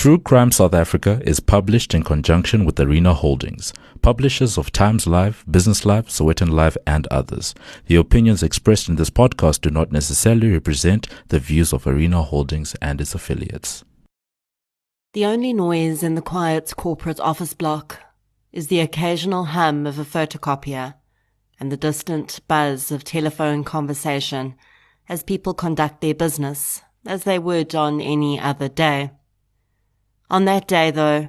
True Crime South Africa is published in conjunction with Arena Holdings, publishers of Times Live, Business Live, Sowetan Live, and others. The opinions expressed in this podcast do not necessarily represent the views of Arena Holdings and its affiliates. The only noise in the quiet corporate office block is the occasional hum of a photocopier and the distant buzz of telephone conversation as people conduct their business as they would on any other day. On that day, though,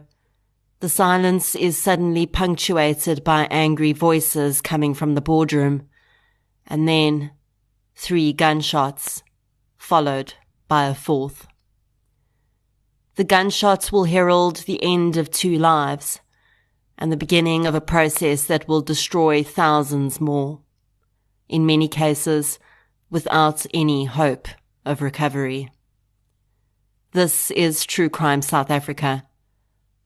the silence is suddenly punctuated by angry voices coming from the boardroom, and then 3 gunshots, followed by a 4th. The gunshots will herald the end of 2 lives, and the beginning of a process that will destroy thousands more, in many cases without any hope of recovery. This is True Crime South Africa.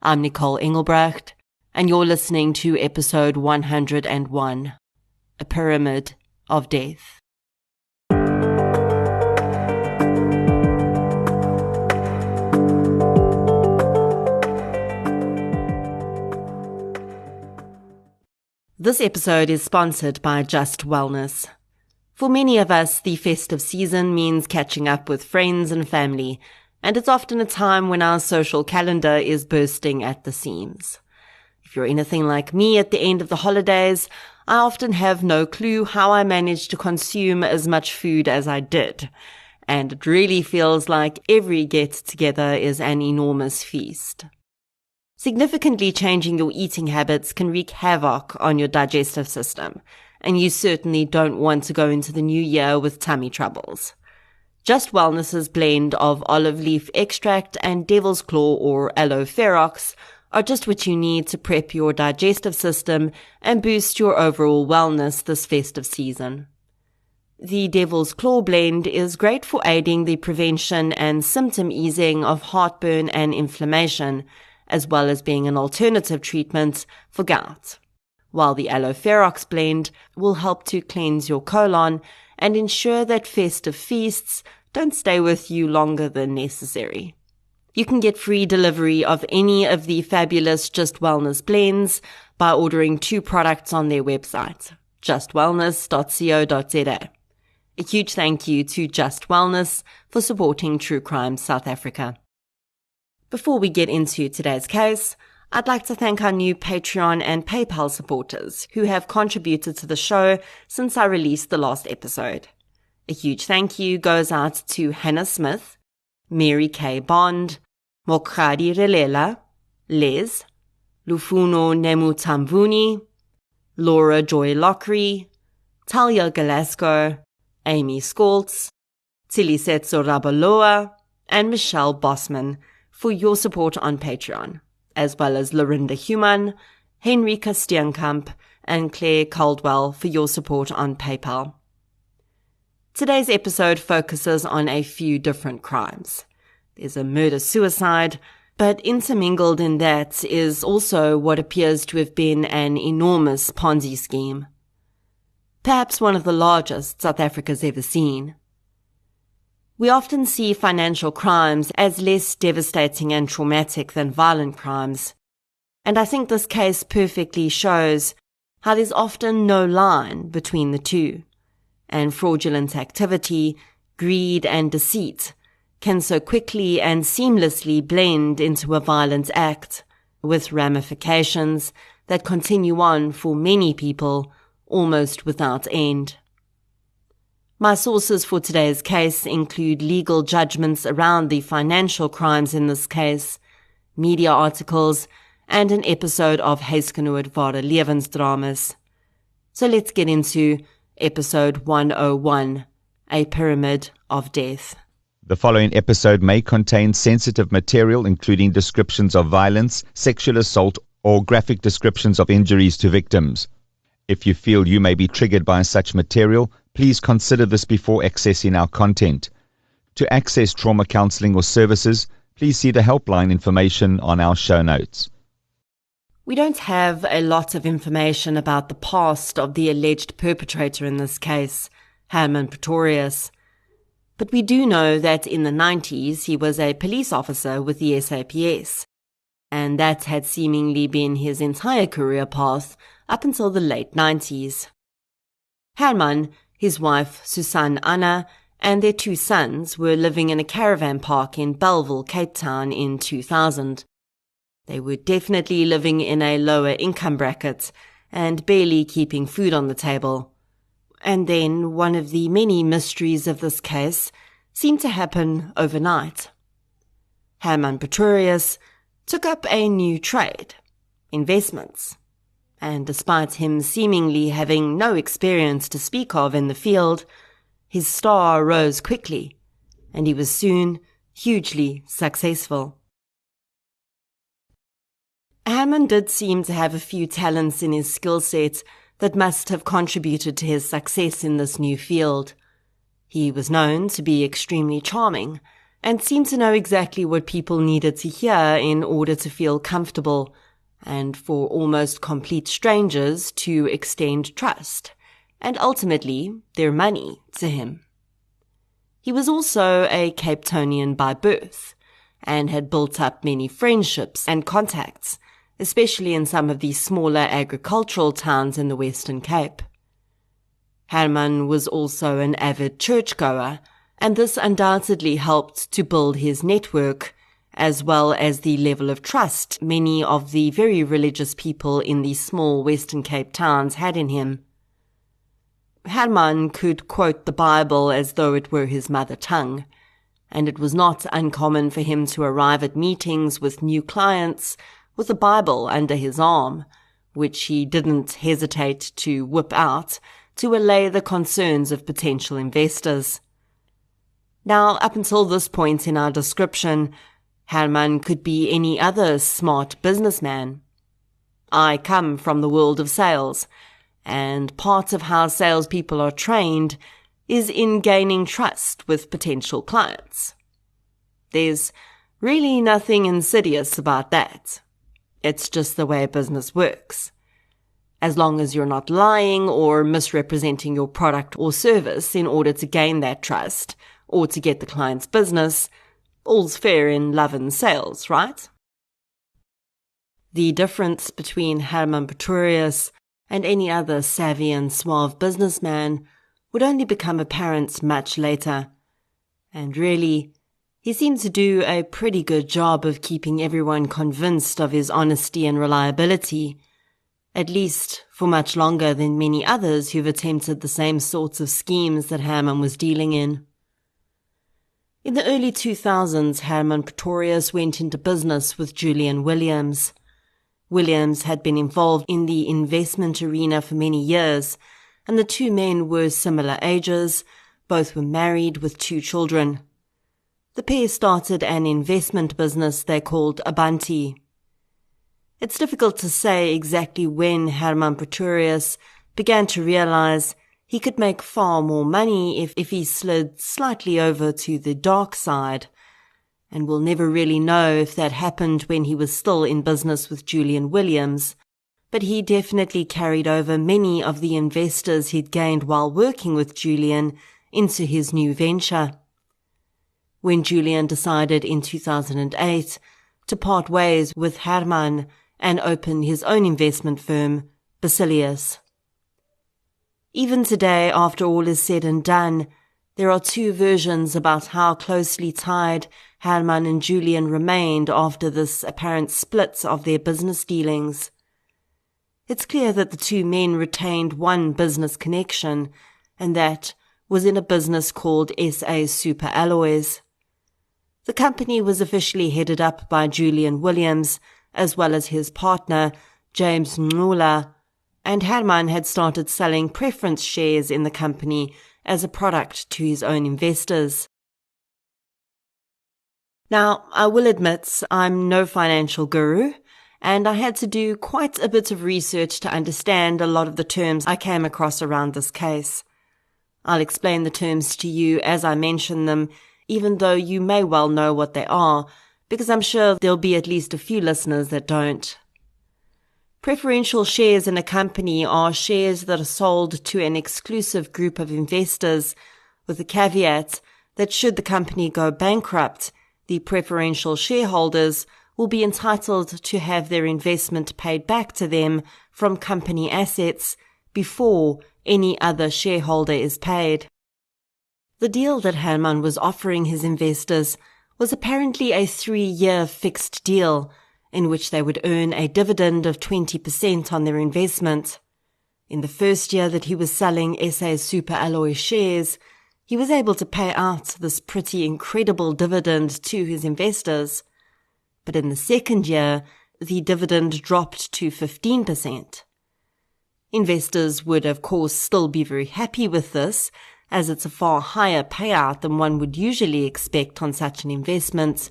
I'm Nicole Engelbrecht, and you're listening to episode 101, A Pyramid of Death. This episode is sponsored by Just Wellness. For many of us, the festive season means catching up with friends and family, and it's often a time when our social calendar is bursting at the seams. If you're anything like me at the end of the holidays, I often have no clue how I managed to consume as much food as I did, and it really feels like every get-together is an enormous feast. Significantly changing your eating habits can wreak havoc on your digestive system, and you certainly don't want to go into the new year with tummy troubles. Just Wellness's blend of olive leaf extract and devil's claw or aloe ferox are just what you need to prep your digestive system and boost your overall wellness this festive season. The devil's claw blend is great for aiding the prevention and symptom easing of heartburn and inflammation, as well as being an alternative treatment for gout, while the aloe ferox blend will help to cleanse your colon and ensure that festive feasts don't stay with you longer than necessary. You can get free delivery of any of the fabulous Just Wellness blends by ordering 2 products on their website, justwellness.co.za. A huge thank you to Just Wellness for supporting True Crime South Africa. Before we get into today's case, I'd like to thank our new Patreon and PayPal supporters who have contributed to the show since I released the last episode. A huge thank you goes out to Hannah Smith, Mary K. Bond, Mokhadi Relela, Les, Lufuno Nemutamvuni, Laura Joy Lockery, Talia Galasco, Amy Skoltz, Tilisetso Rabaloa, and Michelle Bossman for your support on Patreon, as well as Lorinda Human, Henrika Steenkamp, and Claire Caldwell for your support on PayPal. Today's episode focuses on a few different crimes. There's a murder-suicide, but intermingled in that is also what appears to have been an enormous Ponzi scheme. Perhaps one of the largest South Africa's ever seen. We often see financial crimes as less devastating and traumatic than violent crimes, and I think this case perfectly shows how there's often no line between the two, and fraudulent activity, greed and deceit can so quickly and seamlessly blend into a violent act, with ramifications that continue on for many people almost without end. My sources for today's case include legal judgments around the financial crimes in this case, media articles, and an episode of Huisgenoot Ware Lewensdramas. So let's get into episode 101, A Pyramid of Death. The following episode may contain sensitive material, including descriptions of violence, sexual assault, or graphic descriptions of injuries to victims. If you feel you may be triggered by such material, please consider this before accessing our content. To access trauma counseling or services, please see the helpline information on our show notes. We don't have a lot of information about the past of the alleged perpetrator in this case, Herman Pretorius. But we do know that in the 90s he was a police officer with the SAPS, and that had seemingly been his entire career path up until the late 90s. Herman, his wife Susan Anna, and their 2 sons were living in a caravan park in Bellville, Cape Town in 2000. They were definitely living in a lower income bracket and barely keeping food on the table. And then one of the many mysteries of this case seemed to happen overnight. Herman Pretorius took up a new trade, investments. And despite him seemingly having no experience to speak of in the field, his star rose quickly, and he was soon hugely successful. Herman did seem to have a few talents in his skill set that must have contributed to his success in this new field. He was known to be extremely charming and seemed to know exactly what people needed to hear in order to feel comfortable, and for almost complete strangers to extend trust, and ultimately their money, to him. He was also a Cape Townian by birth, and had built up many friendships and contacts, especially in some of the smaller agricultural towns in the Western Cape. Herman was also an avid churchgoer, and this undoubtedly helped to build his network, as well as the level of trust many of the very religious people in the small Western Cape towns had in him. Herman could quote the Bible as though it were his mother tongue, and it was not uncommon for him to arrive at meetings with new clients with a Bible under his arm, which he didn't hesitate to whip out to allay the concerns of potential investors. Now, up until this point in our description, Herman could be any other smart businessman. I come from the world of sales, and part of how salespeople are trained is in gaining trust with potential clients. There's really nothing insidious about that. It's just the way business works. As long as you're not lying or misrepresenting your product or service in order to gain that trust or to get the client's business, all's fair in love and sales, right? The difference between Herman Pretorius and any other savvy and suave businessman would only become apparent much later. And really, he seemed to do a pretty good job of keeping everyone convinced of his honesty and reliability, at least for much longer than many others who've attempted the same sorts of schemes that Herman was dealing in. In the early 2000s, Herman Pretorius went into business with Julian Williams. Williams had been involved in the investment arena for many years, and the 2 men were similar ages. Both were married with 2 children. The pair started an investment business they called Abanti. It's difficult to say exactly when Herman Pretorius began to realize he could make far more money if he slid slightly over to the dark side, and we'll never really know if that happened when he was still in business with Julian Williams, but he definitely carried over many of the investors he'd gained while working with Julian into his new venture. When Julian decided in 2008 to part ways with Herman and open his own investment firm, Basilius. Even today, after all is said and done, there are 2 versions about how closely tied Herman and Julian remained after this apparent split of their business dealings. It's clear that the 2 men retained one business connection, and that was in a business called SA Super Alloys. The company was officially headed up by Julian Williams, as well as his partner, James Ngula, and Herman had started selling preference shares in the company as a product to his own investors. Now, I will admit I'm no financial guru, and I had to do quite a bit of research to understand a lot of the terms I came across around this case. I'll explain the terms to you as I mention them, even though you may well know what they are, because I'm sure there'll be at least a few listeners that don't. Preferential shares in a company are shares that are sold to an exclusive group of investors, with the caveat that should the company go bankrupt, the preferential shareholders will be entitled to have their investment paid back to them from company assets before any other shareholder is paid. The deal that Herman was offering his investors was apparently a 3-year fixed deal in which they would earn a dividend of 20% on their investment. In the first year that he was selling SA Superalloy shares, he was able to pay out this pretty incredible dividend to his investors. But in the second year, the dividend dropped to 15%. Investors would, of course, still be very happy with this, as it's a far higher payout than one would usually expect on such an investment.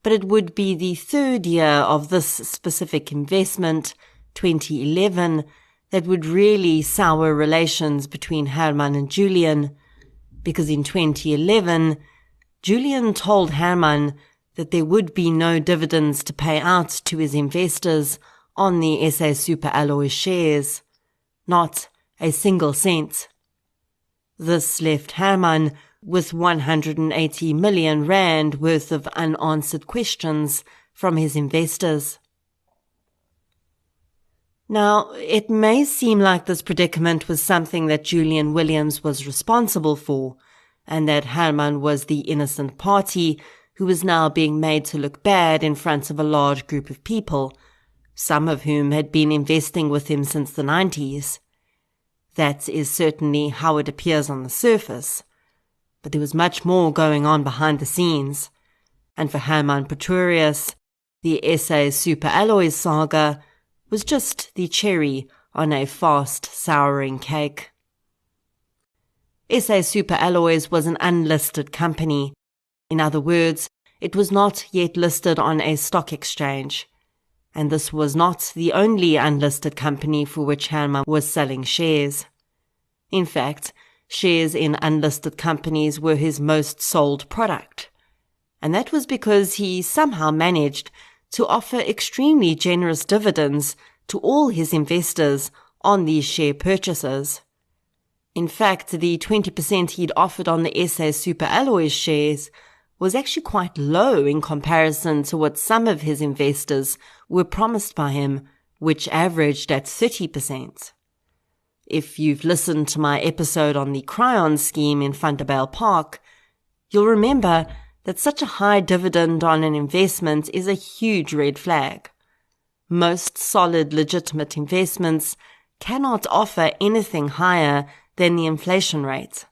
But it would be the third year of this specific investment, 2011, that would really sour relations between Herman and Julian, because in 2011, Julian told Herman that there would be no dividends to pay out to his investors on the SA Superalloy shares, not a single cent. This left Herman with 180 million rand worth of unanswered questions from his investors. Now, it may seem like this predicament was something that Julian Williams was responsible for, and that Herman was the innocent party who was now being made to look bad in front of a large group of people, some of whom had been investing with him since the 90s. That is certainly how it appears on the surface. But there was much more going on behind the scenes. And for Herman Pretorius, the SA Superalloy saga was just the cherry on a fast souring cake. SA Superalloys was an unlisted company. In other words, it was not yet listed on a stock exchange. And this was not the only unlisted company for which Herman was selling shares. In fact, shares in unlisted companies were his most sold product. And that was because he somehow managed to offer extremely generous dividends to all his investors on these share purchases. In fact, the 20% he'd offered on the SA Superalloy shares was actually quite low in comparison to what some of his investors were promised by him, which averaged at 30%. If you've listened to my episode on the Cryon scheme in Vanderbijl Park, you'll remember that such a high dividend on an investment is a huge red flag. Most solid, legitimate investments cannot offer anything higher than the inflation rate.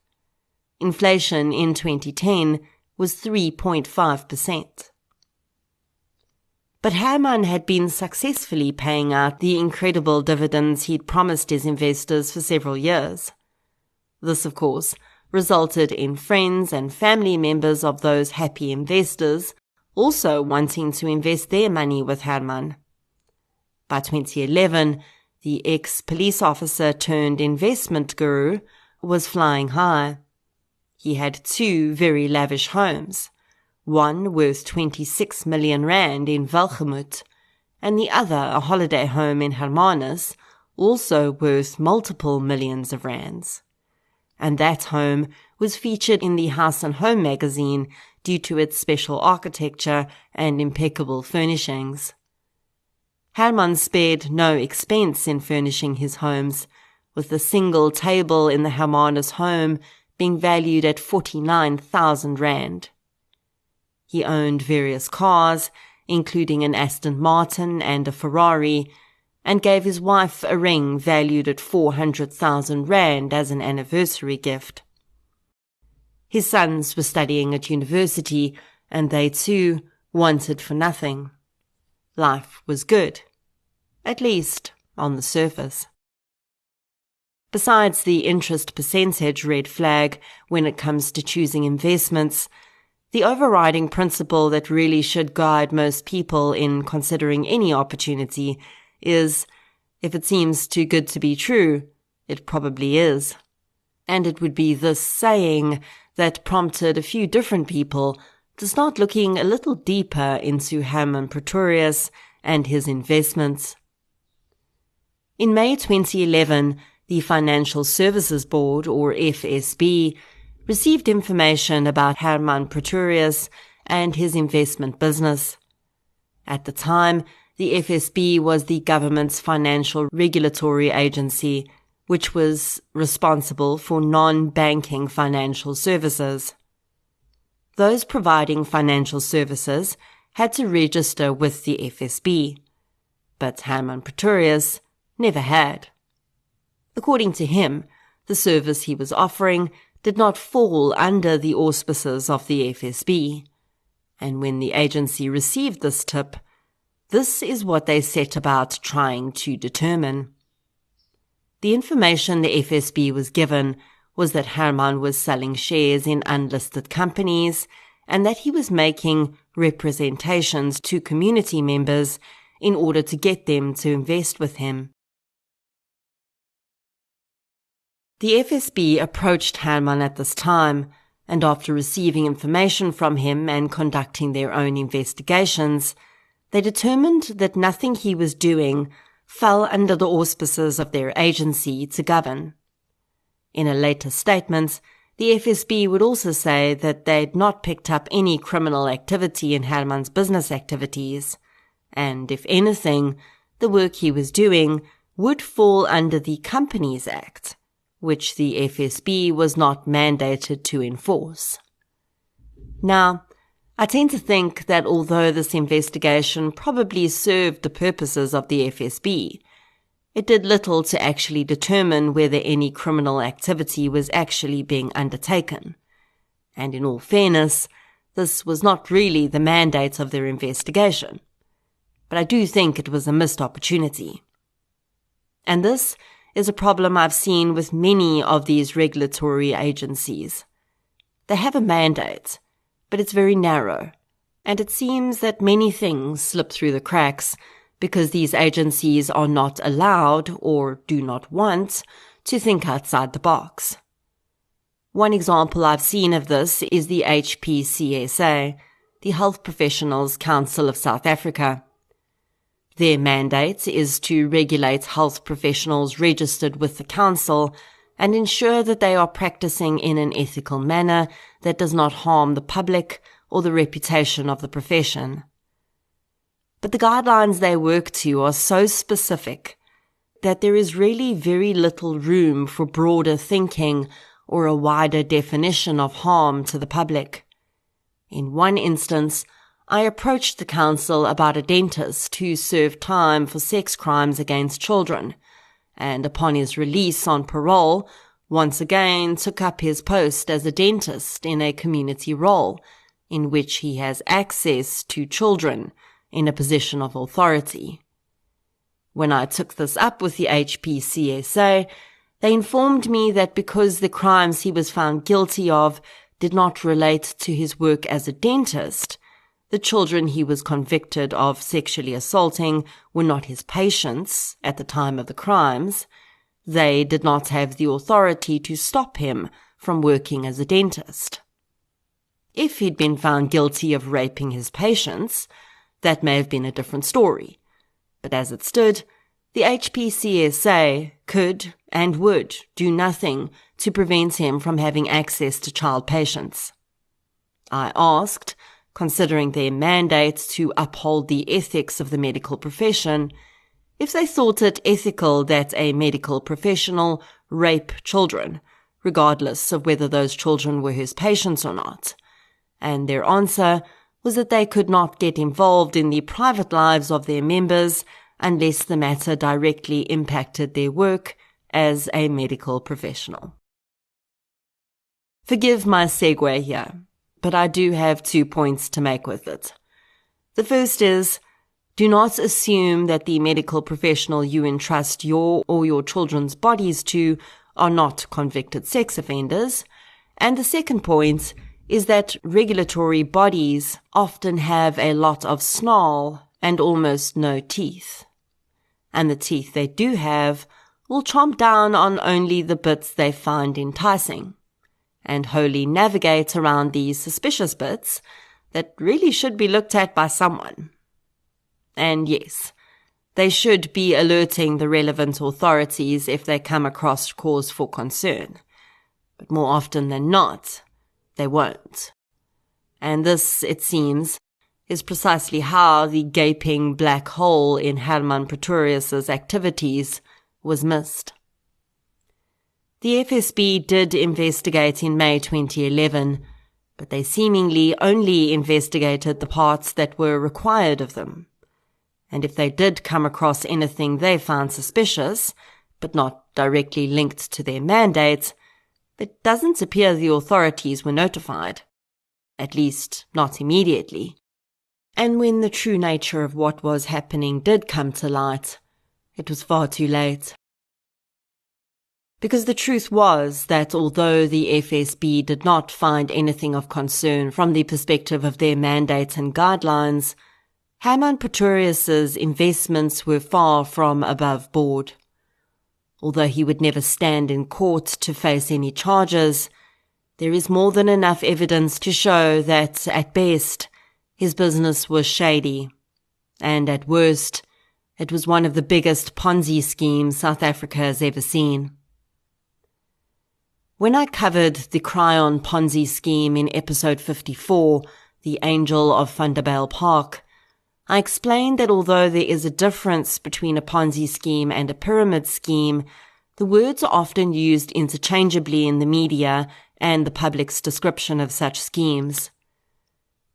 Inflation in 2010 was 3.5%. But Herman had been successfully paying out the incredible dividends he'd promised his investors for several years. This, of course, resulted in friends and family members of those happy investors also wanting to invest their money with Herman. By 2011, the ex-police officer turned investment guru was flying high. He had 2 very lavish homes, one worth 26 million rand in Welgemoot, and the other a holiday home in Hermanus, also worth multiple millions of rands. And that home was featured in the House and Home magazine due to its special architecture and impeccable furnishings. Herman spared no expense in furnishing his homes, with a single table in the Hermanus home being valued at 49,000 rand. He owned various cars, including an Aston Martin and a Ferrari, and gave his wife a ring valued at 400,000 rand as an anniversary gift. His sons were studying at university, and they too wanted for nothing. Life was good, at least on the surface. Besides the interest percentage red flag when it comes to choosing investments, the overriding principle that really should guide most people in considering any opportunity is, if it seems too good to be true, it probably is. And it would be this saying that prompted a few different people to start looking a little deeper into Herman Pretorius and his investments. In May 2011, the Financial Services Board, or FSB, received information about Herman Pretorius and his investment business. At the time, the FSB was the government's financial regulatory agency, which was responsible for non-banking financial services. Those providing financial services had to register with the FSB, but Herman Pretorius never had. According to him, the service he was offering did not fall under the auspices of the FSB, and when the agency received this tip, this is what they set about trying to determine. The information the FSB was given was that Herman was selling shares in unlisted companies and that he was making representations to community members in order to get them to invest with him. The FSB approached Herman at this time, and after receiving information from him and conducting their own investigations, they determined that nothing he was doing fell under the auspices of their agency to govern. In a later statement, the FSB would also say that they'd not picked up any criminal activity in Herman's business activities, and if anything, the work he was doing would fall under the Companies Act, which the FSB was not mandated to enforce. Now, I tend to think that although this investigation probably served the purposes of the FSB, it did little to actually determine whether any criminal activity was actually being undertaken. And in all fairness, this was not really the mandate of their investigation. But I do think it was a missed opportunity. And this is a problem I've seen with many of these regulatory agencies. They have a mandate, but it's very narrow, and it seems that many things slip through the cracks because these agencies are not allowed or do not want to think outside the box. One example I've seen of this is the HPCSA, the Health Professionals Council of South Africa. Their mandate is to regulate health professionals registered with the council and ensure that they are practicing in an ethical manner that does not harm the public or the reputation of the profession. But the guidelines they work to are so specific that there is really very little room for broader thinking or a wider definition of harm to the public. In one instance, I approached the council about a dentist who served time for sex crimes against children, and upon his release on parole, once again took up his post as a dentist in a community role, in which he has access to children in a position of authority. When I took this up with the HPCSA, they informed me that because the crimes he was found guilty of did not relate to his work as a dentist, the children he was convicted of sexually assaulting were not his patients at the time of the crimes. They did not have the authority to stop him from working as a dentist. If he'd been found guilty of raping his patients, that may have been a different story. But as it stood, the HPCSA could and would do nothing to prevent him from having access to child patients. I asked, considering their mandate to uphold the ethics of the medical profession, if they thought it ethical that a medical professional rape children, regardless of whether those children were his patients or not. And their answer was that they could not get involved in the private lives of their members unless the matter directly impacted their work as a medical professional. Forgive my segue here, but I do have 2 points to make with it. The first is, do not assume that the medical professional you entrust your or your children's bodies to are not convicted sex offenders. And the second point is that regulatory bodies often have a lot of snarl and almost no teeth. And the teeth they do have will chomp down on only the bits they find enticing, and wholly navigate around these suspicious bits that really should be looked at by someone. And yes, they should be alerting the relevant authorities if they come across cause for concern. but more often than not, they won't. And this, it seems, is precisely how the gaping black hole in Herman Pretorius's activities was missed. The FSB did investigate in May 2011, but they seemingly only investigated the parts that were required of them. And if they did come across anything they found suspicious, but not directly linked to their mandate, it doesn't appear the authorities were notified. At least, not immediately. And when the true nature of what was happening did come to light, it was far too late. Because the truth was that although the FSB did not find anything of concern from the perspective of their mandates and guidelines, Herman Pretorius's investments were far from above board. Although he would never stand in court to face any charges, there is more than enough evidence to show that, at best, his business was shady, and at worst, it was one of the biggest Ponzi schemes South Africa has ever seen. When I covered the Cryon Ponzi scheme in episode 54, The Angel of Thunderbale Park, I explained that although there is a difference between a Ponzi scheme and a pyramid scheme, the words are often used interchangeably in the media and the public's description of such schemes.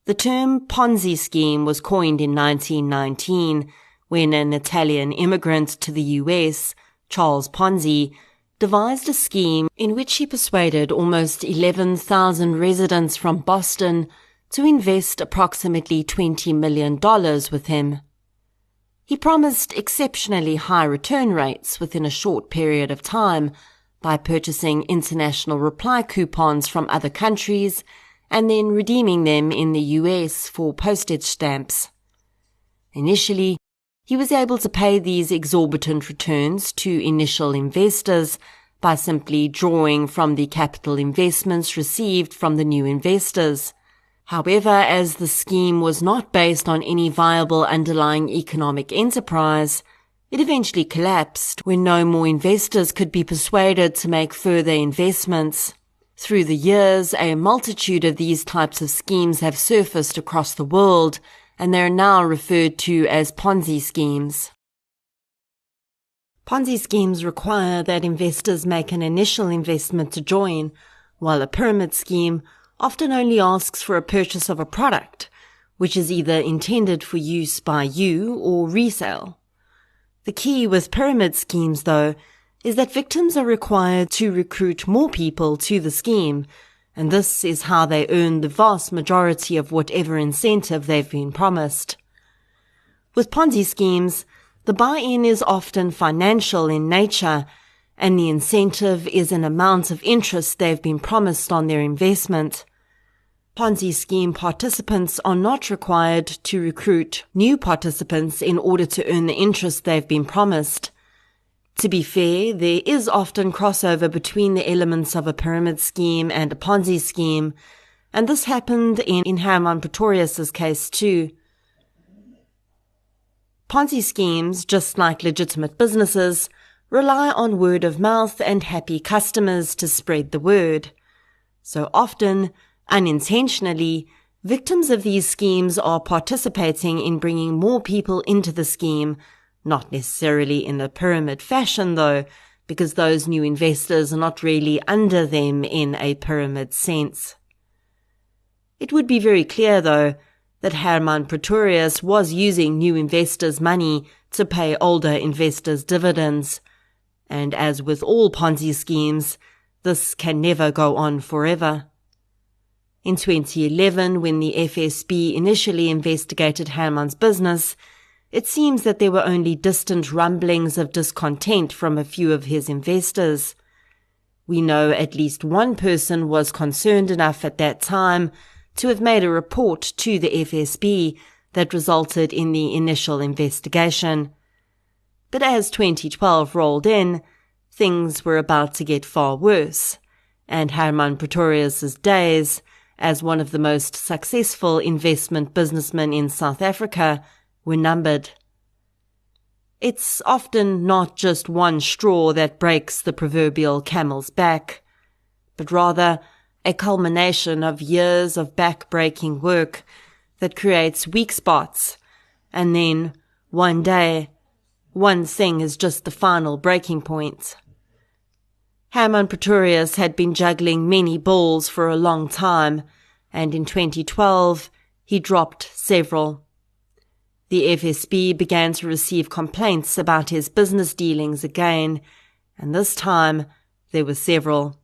The term Ponzi scheme was coined in 1919 when an Italian immigrant to the US, Charles Ponzi, devised a scheme in which he persuaded almost 11,000 residents from Boston to invest approximately $20 million with him. He promised exceptionally high return rates within a short period of time by purchasing international reply coupons from other countries and then redeeming them in the US for postage stamps. Initially, he was able to pay these exorbitant returns to initial investors by simply drawing from the capital investments received from the new investors. However, as the scheme was not based on any viable underlying economic enterprise, it eventually collapsed when no more investors could be persuaded to make further investments. Through the years, a multitude of these types of schemes have surfaced across the world, and they are now referred to as Ponzi schemes. Ponzi schemes require that investors make an initial investment to join, while a pyramid scheme often only asks for a purchase of a product, which is either intended for use by you or resale. The key with pyramid schemes, though, is that victims are required to recruit more people to the scheme, and this is how they earn the vast majority of whatever incentive they've been promised. With Ponzi schemes, the buy-in is often financial in nature, and the incentive is an amount of interest they've been promised on their investment. Ponzi scheme participants are not required to recruit new participants in order to earn the interest they've been promised. To be fair, there is often crossover between the elements of a pyramid scheme and a Ponzi scheme, and this happened in Herman Pretorius's case too. Ponzi schemes, just like legitimate businesses, rely on word of mouth and happy customers to spread the word. So often, unintentionally, victims of these schemes are participating in bringing more people into the scheme, not necessarily in a pyramid fashion though, because those new investors are not really under them in a pyramid sense. It would be very clear though that Herman Pretorius was using new investors' money to pay older investors' dividends, and as with all Ponzi schemes, this can never go on forever. In 2011, when the FSB initially investigated Herman's business, it seems that there were only distant rumblings of discontent from a few of his investors. We know at least one person was concerned enough at that time to have made a report to the FSB that resulted in the initial investigation. But as 2012 rolled in, things were about to get far worse, and Herman Pretorius's days as one of the most successful investment businessmen in South Africa were numbered. It's often not just one straw that breaks the proverbial camel's back. but rather a culmination of years of back-breaking work that creates weak spots, and then, one day, one thing is just the final breaking point. Hermann Pretorius had been juggling many balls for a long time, and in 2012, he dropped several. The FSB began to receive complaints about his business dealings again, and this time there were several.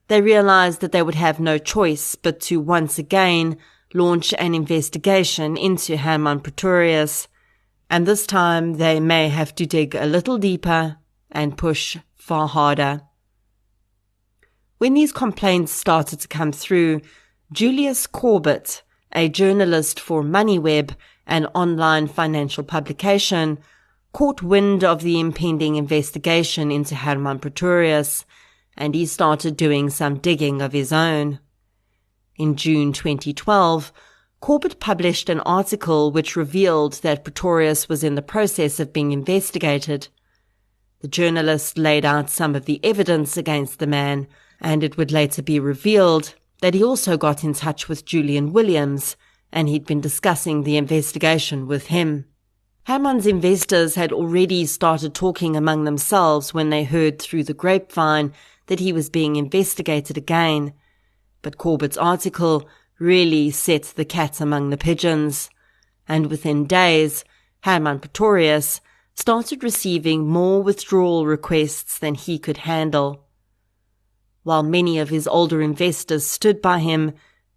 They realized that they would have no choice but to once again launch an investigation into Hermann Pretorius, and this time they may have to dig a little deeper and push far harder. When these complaints started to come through, Julius Corbett, a journalist for MoneyWeb, an online financial publication, caught wind of the impending investigation into Hermann Pretorius, and he started doing some digging of his own. In June 2012, Corbett published an article which revealed that Pretorius was in the process of being investigated. The journalist laid out some of the evidence against the man, and it would later be revealed that he also got in touch with Julian Williams, and he'd been discussing the investigation with him. Hermann's investors had already started talking among themselves when they heard through the grapevine that he was being investigated again, but Corbett's article really set the cat among the pigeons, and within days, Hermann Pretorius started receiving more withdrawal requests than he could handle. While many of his older investors stood by him,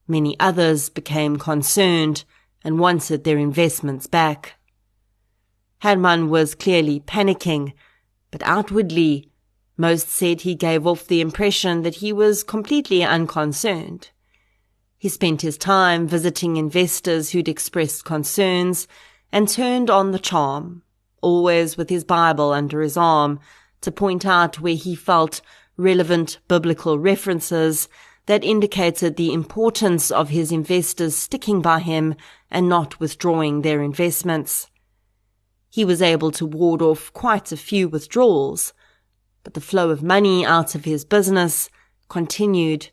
many others became concerned and wanted their investments back. Hermann was clearly panicking, but outwardly, most said he gave off the impression that he was completely unconcerned. He spent his time visiting investors who'd expressed concerns and turned on the charm, always with his Bible under his arm, to point out where he felt relevant biblical references that indicated the importance of his investors sticking by him and not withdrawing their investments. He was able to ward off quite a few withdrawals, but the flow of money out of his business continued,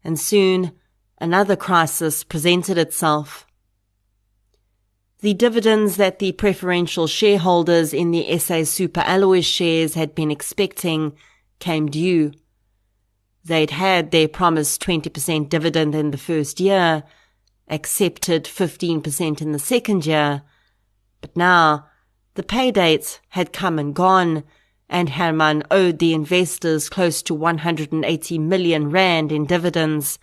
and soon another crisis presented itself. The dividends that the preferential shareholders in the SA Super Alloys shares had been expecting came due. They'd had their promised 20% dividend in the first year, accepted 15% in the second year, but now the pay dates had come and gone, and Hermann owed the investors close to 180 million rand in dividends,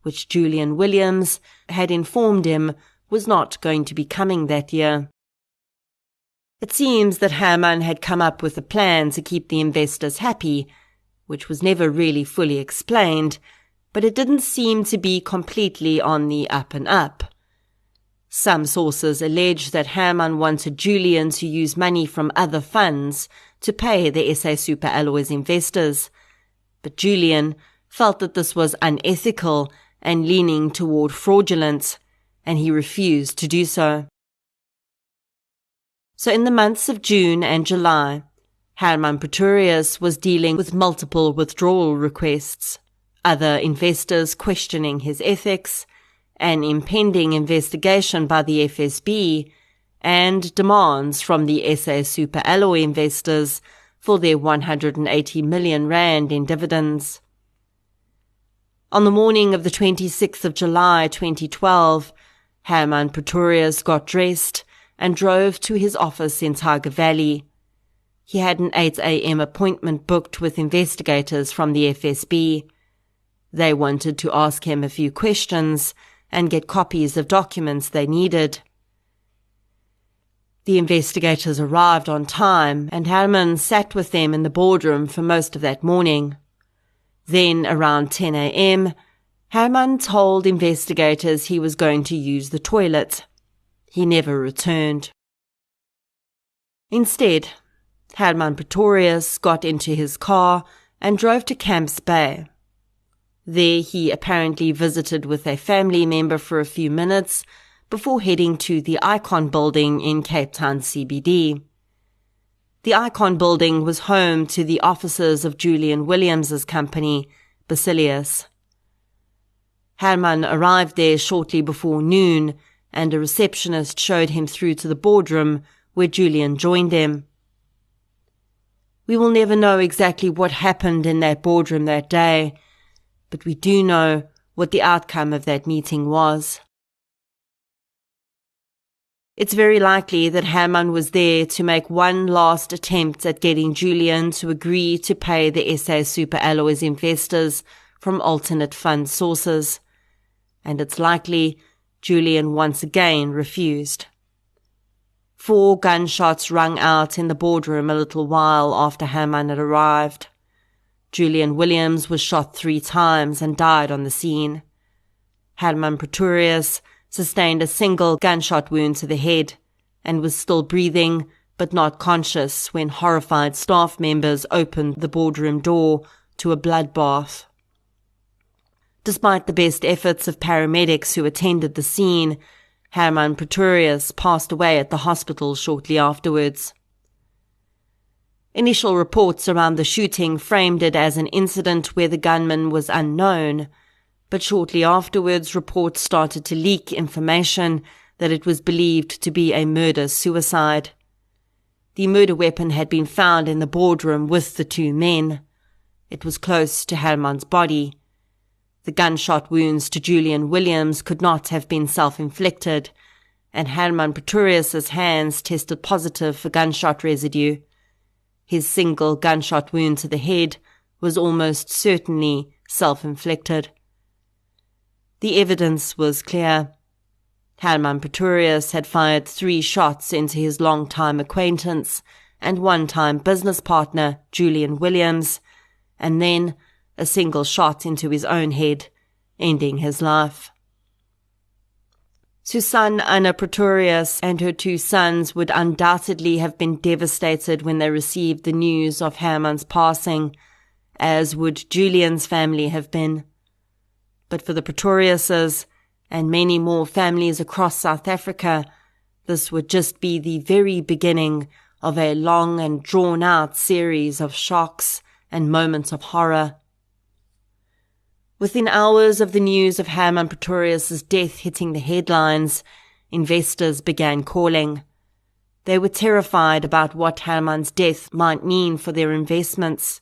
which Julian Williams had informed him was not going to be coming that year. It seems that Hermann had come up with a plan to keep the investors happy, which was never really fully explained, but it didn't seem to be completely on the up and up. Some sources allege that Hermann wanted Julian to use money from other funds to pay the SA Super Alloys investors, but Julian felt that this was unethical and leaning toward fraudulent, and he refused to do so. So in the months of June and July, Hermann Pretorius was dealing with multiple withdrawal requests, other investors questioning his ethics, an impending investigation by the FSB, and demands from the SA Super Alloy investors for their 180 million rand in dividends. On the morning of the 26th of July 2012, Hermann Pretorius got dressed and drove to his office in Tyger Valley. He had an 8 a.m. appointment booked with investigators from the FSB. They wanted to ask him a few questions and get copies of documents they needed. The investigators arrived on time, and Hermann sat with them in the boardroom for most of that morning. Then, around 10 a.m., Hermann told investigators he was going to use the toilet. He never returned. Instead, Hermann Pretorius got into his car and drove to Camps Bay. There he apparently visited with a family member for a few minutes before heading to the Icon building in Cape Town CBD. The Icon building was home to the offices of Julian Williams's company, Basilius. Herman arrived there shortly before noon, and a receptionist showed him through to the boardroom, where Julian joined them. We will never know exactly what happened in that boardroom that day, but we do know what the outcome of that meeting was. It's very likely that Herman was there to make one last attempt at getting Julian to agree to pay the SA Superalloys investors from alternate fund sources, and it's likely Julian once again refused. 4 gunshots rang out in the boardroom a little while after Herman had arrived. Julian Williams was shot 3 times and died on the scene. Herman Pretorius sustained a single gunshot wound to the head and was still breathing but not conscious when horrified staff members opened the boardroom door to a bloodbath. Despite the best efforts of paramedics who attended the scene, Herman Pretorius passed away at the hospital shortly afterwards. Initial reports around the shooting framed it as an incident where the gunman was unknown, but shortly afterwards reports started to leak information that it was believed to be a murder-suicide. The murder weapon had been found in the boardroom with the 2 men. It was close to Herman's body. The gunshot wounds to Julian Williams could not have been self-inflicted, and Herman Pretorius's hands tested positive for gunshot residue. His single gunshot wound to the head was almost certainly self-inflicted. The evidence was clear. Herman Pretorius had fired 3 shots into his long-time acquaintance and one-time business partner, Julian Williams, and then a single shot into his own head, ending his life. Susan Anna Pretorius and her 2 sons would undoubtedly have been devastated when they received the news of Herman's passing, as would Julian's family have been. But for the Pretoriuses, and many more families across South Africa, this would just be the very beginning of a long and drawn-out series of shocks and moments of horror. Within hours of the news of Herman Pretorius's death hitting the headlines, investors began calling. They were terrified about what Herman's death might mean for their investments.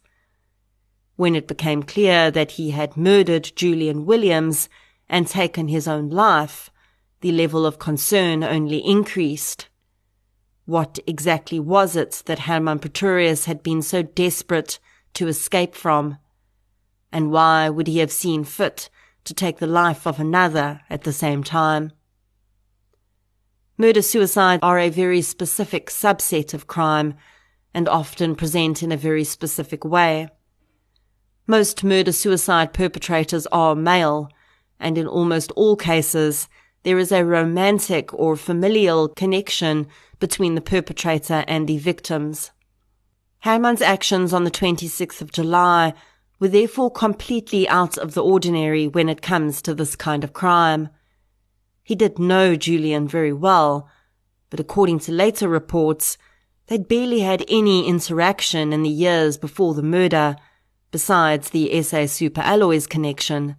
When it became clear that he had murdered Julian Williams and taken his own life, the level of concern only increased. What exactly was it that Herman Pretorius had been so desperate to escape from? And why would he have seen fit to take the life of another at the same time? Murder-suicide are a very specific subset of crime and often present in a very specific way. Most murder-suicide perpetrators are male, and in almost all cases, there is a romantic or familial connection between the perpetrator and the victims. Herman's actions on the 26th of July were therefore completely out of the ordinary when it comes to this kind of crime. He did know Julian very well, but according to later reports, they'd barely had any interaction in the years before the murder, besides the SA Superalloys connection.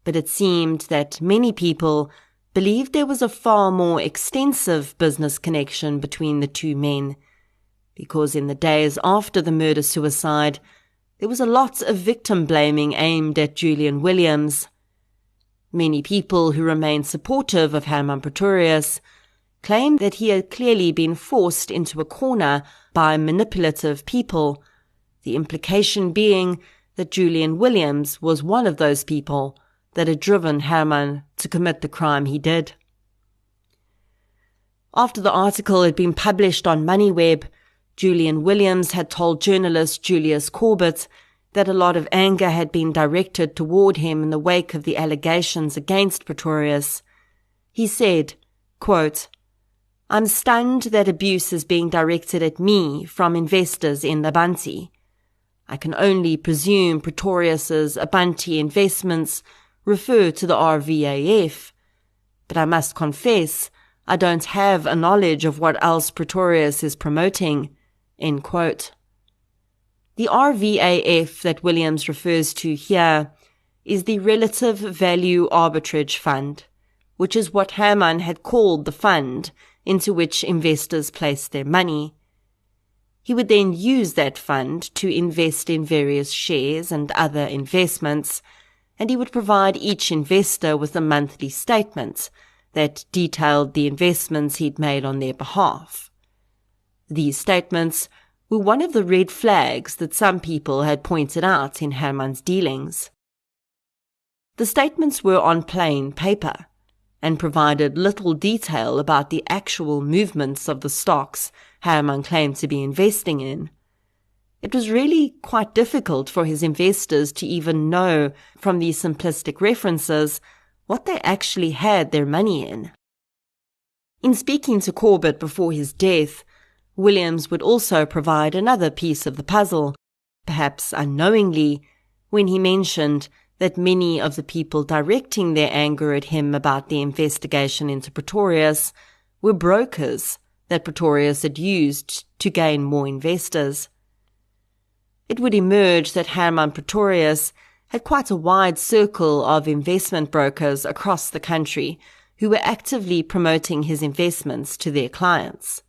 But it seemed that many people believed there was a far more extensive business connection between the 2 men, because in the days after the murder-suicide, there was a lot of victim-blaming aimed at Julian Williams. Many people who remained supportive of Herman Pretorius claimed that he had clearly been forced into a corner by manipulative people, the implication being that Julian Williams was one of those people that had driven Herman to commit the crime he did. After the article had been published on MoneyWeb, Julian Williams had told journalist Julius Corbett that a lot of anger had been directed toward him in the wake of the allegations against Pretorius. He said, quote, "I'm stunned that abuse is being directed at me from investors in Abantu. I can only presume Pretorius's Abantu investments refer to the RVAF, but I must confess I don't have a knowledge of what else Pretorius is promoting." End quote. The RVAF that Williams refers to here is the Relative Value Arbitrage Fund, which is what Herman had called the fund into which investors placed their money. He would then use that fund to invest in various shares and other investments, and he would provide each investor with a monthly statement that detailed the investments he'd made on their behalf. These statements were one of the red flags that some people had pointed out in Herman's dealings. The statements were on plain paper and provided little detail about the actual movements of the stocks Herman claimed to be investing in. It was really quite difficult for his investors to even know from these simplistic references what they actually had their money in. In speaking to Corbett before his death, Williams would also provide another piece of the puzzle, perhaps unknowingly, when he mentioned that many of the people directing their anger at him about the investigation into Pretorius were brokers that Pretorius had used to gain more investors. It would emerge that Herman Pretorius had quite a wide circle of investment brokers across the country who were actively promoting his investments to their clients.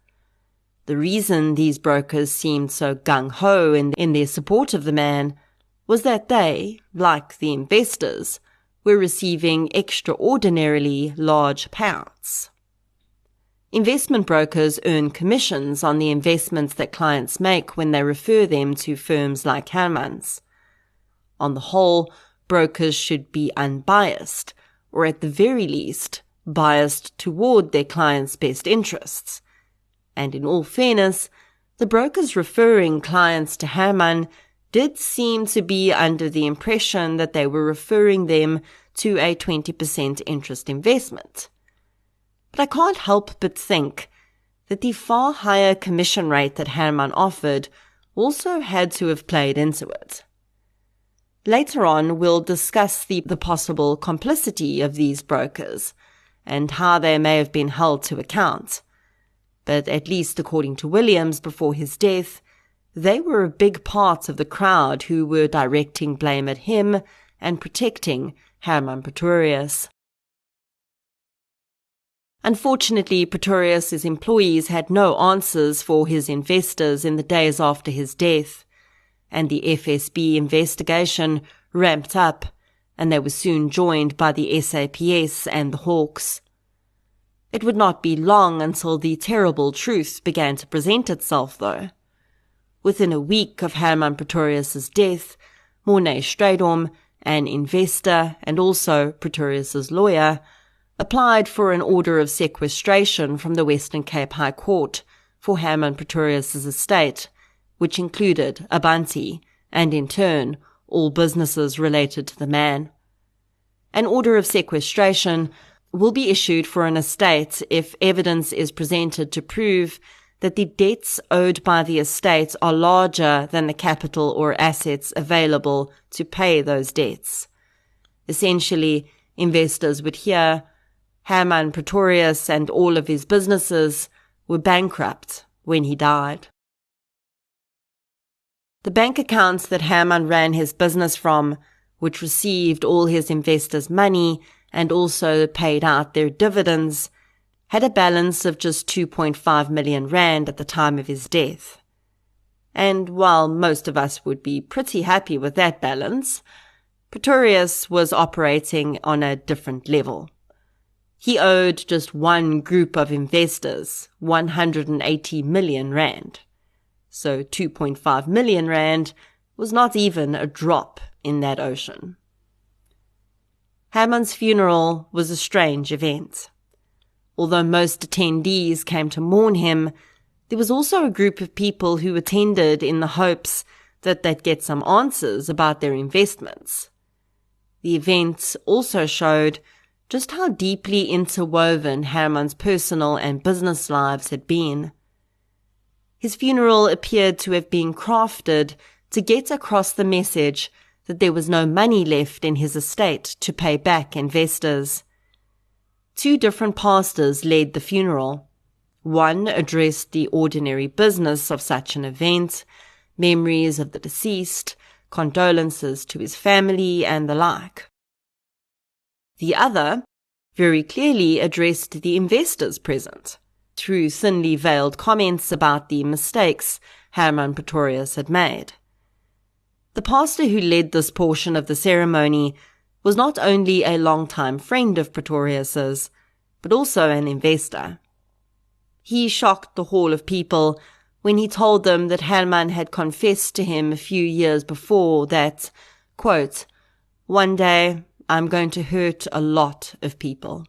The reason these brokers seemed so gung-ho in their support of the man was that they, like the investors, were receiving extraordinarily large payouts. Investment brokers earn commissions on the investments that clients make when they refer them to firms like Herman's. On the whole, brokers should be unbiased, or at the very least, biased toward their clients' best interests. And in all fairness, the brokers referring clients to Herman did seem to be under the impression that they were referring them to a 20% interest investment. But I can't help but think that the far higher commission rate that Herman offered also had to have played into it. Later on, we'll discuss the possible complicity of these brokers and how they may have been held to account. But at least according to Williams before his death, they were a big part of the crowd who were directing blame at him and protecting Herman Pretorius. Unfortunately, Pretorius's employees had no answers for his investors in the days after his death, and the FSB investigation ramped up, and they were soon joined by the SAPS and the Hawks. It would not be long until the terrible truth began to present itself, though. Within a week of Herman Pretorius's death, Morné Strydom, an investor and also Pretorius's lawyer, applied for an order of sequestration from the Western Cape High Court for Herman Pretorius's estate, which included Abanti and, in turn, all businesses related to the man. An order of sequestration will be issued for an estate if evidence is presented to prove that the debts owed by the estate are larger than the capital or assets available to pay those debts. Essentially, investors would hear Herman Pretorius and all of his businesses were bankrupt when he died. The bank accounts that Herman ran his business from, which received all his investors' money and also paid out their dividends, had a balance of just 2.5 million rand at the time of his death. And while most of us would be pretty happy with that balance, Pretorius was operating on a different level. He owed just one group of investors 180 million rand. So 2.5 million rand was not even a drop in that ocean. Herman's funeral was a strange event. Although most attendees came to mourn him, there was also a group of people who attended in the hopes that they'd get some answers about their investments. The event also showed just how deeply interwoven Herman's personal and business lives had been. His funeral appeared to have been crafted to get across the message that there was no money left in his estate to pay back investors. 2 different pastors led the funeral. One addressed the ordinary business of such an event, memories of the deceased, condolences to his family, and the like. The other very clearly addressed the investors present through thinly veiled comments about the mistakes Hermann Pretorius had made. The pastor who led this portion of the ceremony was not only a long-time friend of Pretorius's, but also an investor. He shocked the hall of people when he told them that Hermann had confessed to him a few years before that, quote, "One day I'm going to hurt a lot of people,"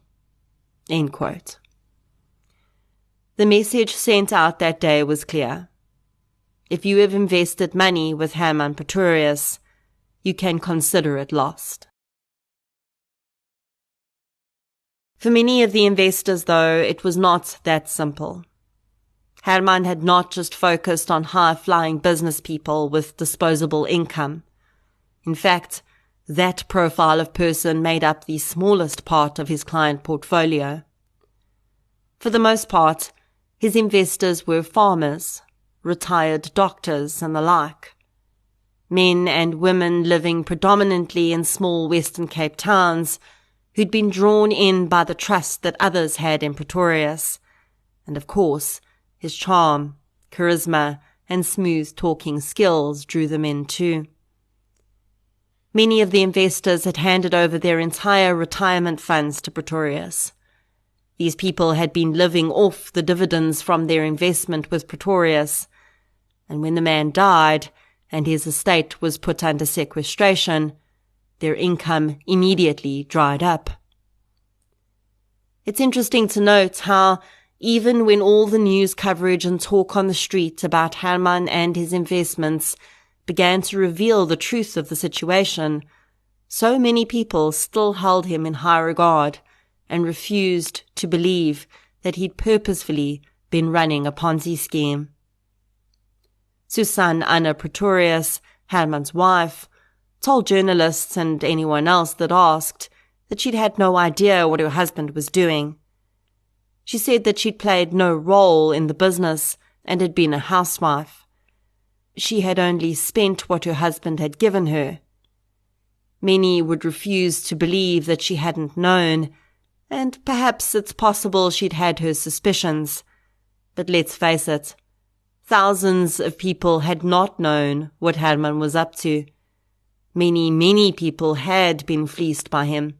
end quote. The message sent out that day was clear. If you have invested money with Hermann Pretorius, you can consider it lost. For many of the investors, though, it was not that simple. Hermann had not just focused on high-flying business people with disposable income. In fact, that profile of person made up the smallest part of his client portfolio. For the most part, his investors were farmers, retired doctors, and the like. Men and women living predominantly in small Western Cape towns who'd been drawn in by the trust that others had in Pretorius, and of course, his charm, charisma, and smooth-talking skills drew them in too. Many of the investors had handed over their entire retirement funds to Pretorius. These people had been living off the dividends from their investment with Pretorius, and when the man died and his estate was put under sequestration, their income immediately dried up. It's interesting to note how, even when all the news coverage and talk on the street about Hermann and his investments began to reveal the truth of the situation, so many people still held him in high regard and refused to believe that he'd purposefully been running a Ponzi scheme. Susanne Anna Pretorius, Hermann's wife, told journalists and anyone else that asked that she'd had no idea what her husband was doing. She said that she'd played no role in the business and had been a housewife. She had only spent what her husband had given her. Many would refuse to believe that she hadn't known, and perhaps it's possible she'd had her suspicions. But let's face it, thousands of people had not known what Hermann was up to. Many people had been fleeced by him.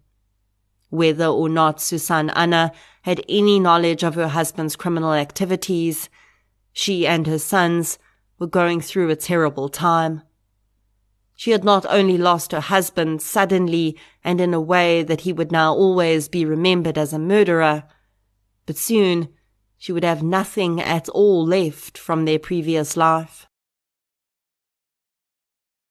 Whether or not Susanne Anna had any knowledge of her husband's criminal activities, she and her sons were going through a terrible time. She had not only lost her husband suddenly and in a way that he would now always be remembered as a murderer, but soon she would have nothing at all left from their previous life.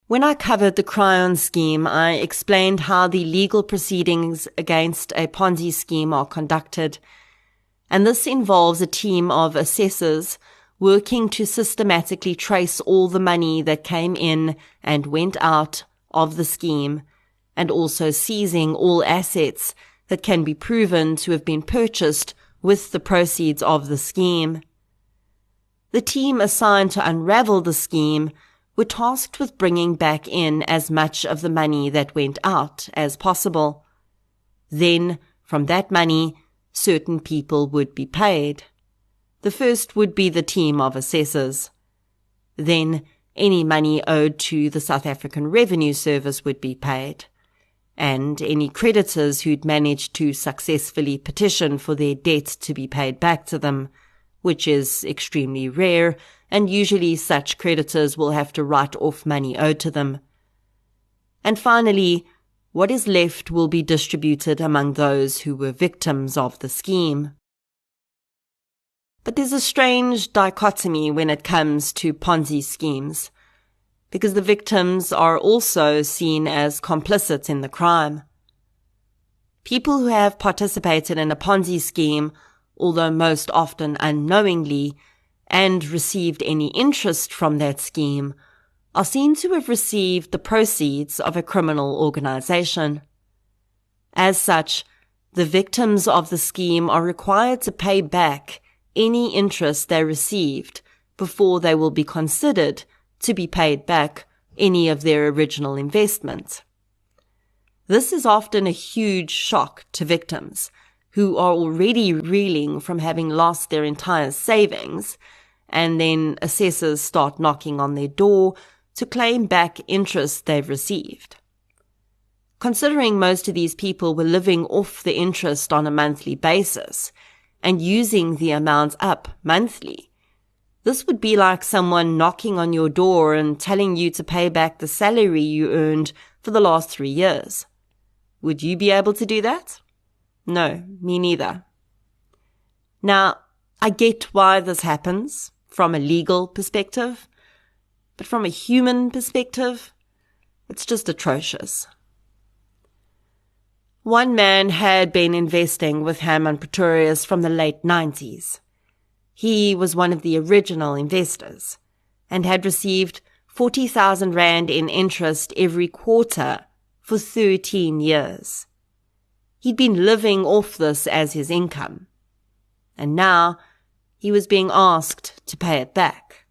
When I covered the Cryon scheme, I explained how the legal proceedings against a Ponzi scheme are conducted, and this involves a team of assessors working to systematically trace all the money that came in and went out of the scheme, and also seizing all assets that can be proven to have been purchased with the proceeds of the scheme. The team assigned to unravel the scheme were tasked with bringing back in as much of the money that went out as possible. Then, from that money, certain people would be paid. The first would be the team of assessors. Then, any money owed to the South African Revenue Service would be paid, and any creditors who'd managed to successfully petition for their debt to be paid back to them, which is extremely rare, and usually such creditors will have to write off money owed to them. And finally, what is left will be distributed among those who were victims of the scheme. But there's a strange dichotomy when it comes to Ponzi schemes, because the victims are also seen as complicit in the crime. People who have participated in a Ponzi scheme, although most often unknowingly, and received any interest from that scheme, are seen to have received the proceeds of a criminal organization. As such, the victims of the scheme are required to pay back any interest they received before they will be considered to be paid back any of their original investment. This is often a huge shock to victims who are already reeling from having lost their entire savings, and then assessors start knocking on their door to claim back interest they've received. Considering most of these people were living off the interest on a monthly basis and using the amount up monthly, this would be like someone knocking on your door and telling you to pay back the salary you earned for the last 3 years. Would you be able to do that? No, me neither. Now, I get why this happens from a legal perspective, but from a human perspective, it's just atrocious. One man had been investing with Herman Pretorius from the late 90s. He was one of the original investors and had received 40,000 Rand in interest every quarter for 13 years. He'd been living off this as his income, and now he was being asked to pay it back.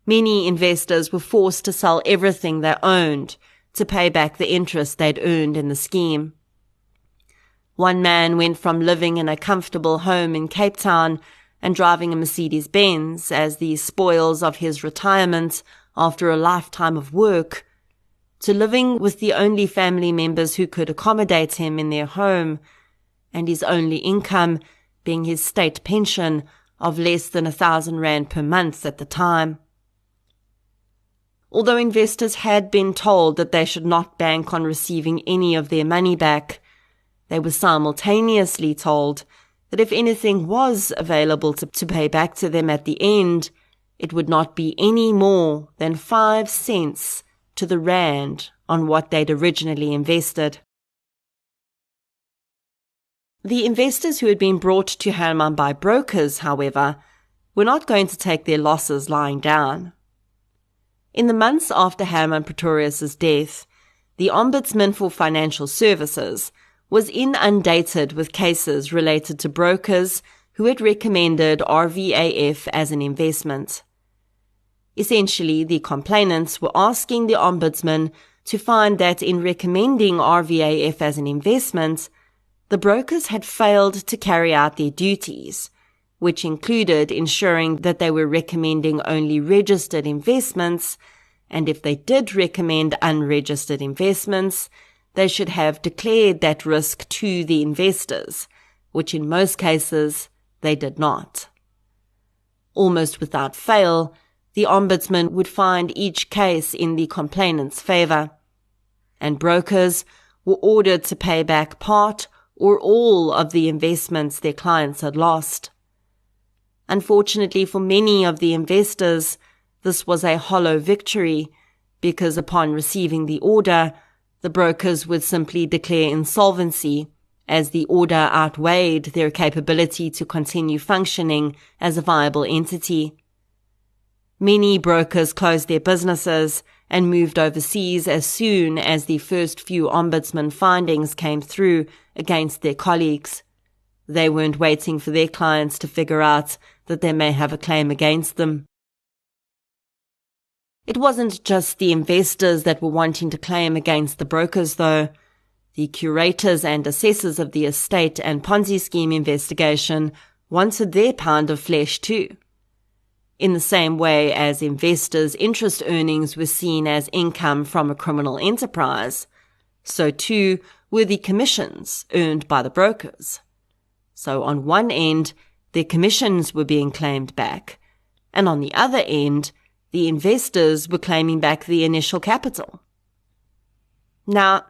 Many investors were forced to sell everything they owned to pay back the interest they'd earned in the scheme. One man went from living in a comfortable home in Cape Town and driving a Mercedes-Benz as the spoils of his retirement after a lifetime of work, to living with the only family members who could accommodate him in their home, and his only income being his state pension of less than 1,000 Rand per month at the time. Although investors had been told that they should not bank on receiving any of their money back, they were simultaneously told that if anything was available to pay back to them at the end, it would not be any more than 5 cents to the rand on what they'd originally invested. The investors who had been brought to Herman by brokers, however, were not going to take their losses lying down. In the months after Herman Pretorius's death, the Ombudsman for Financial Services was inundated with cases related to brokers who had recommended RVAF as an investment. Essentially, the complainants were asking the Ombudsman to find that in recommending RVAF as an investment, the brokers had failed to carry out their duties, which included ensuring that they were recommending only registered investments, and if they did recommend unregistered investments, they should have declared that risk to the investors, which in most cases they did not. Almost without fail, the Ombudsman would find each case in the complainant's favor, and brokers were ordered to pay back part or all of the investments their clients had lost. Unfortunately for many of the investors, this was a hollow victory because upon receiving the order, the brokers would simply declare insolvency as the order outweighed their capability to continue functioning as a viable entity. Many brokers closed their businesses and moved overseas as soon as the first few Ombudsman findings came through against their colleagues. They weren't waiting for their clients to figure out that they may have a claim against them. It wasn't just the investors that were wanting to claim against the brokers, though. The curators and assessors of the estate and Ponzi scheme investigation wanted their pound of flesh too. In the same way as investors' interest earnings were seen as income from a criminal enterprise, so too were the commissions earned by the brokers. So on one end, their commissions were being claimed back, and on the other end, the investors were claiming back the initial capital. Now,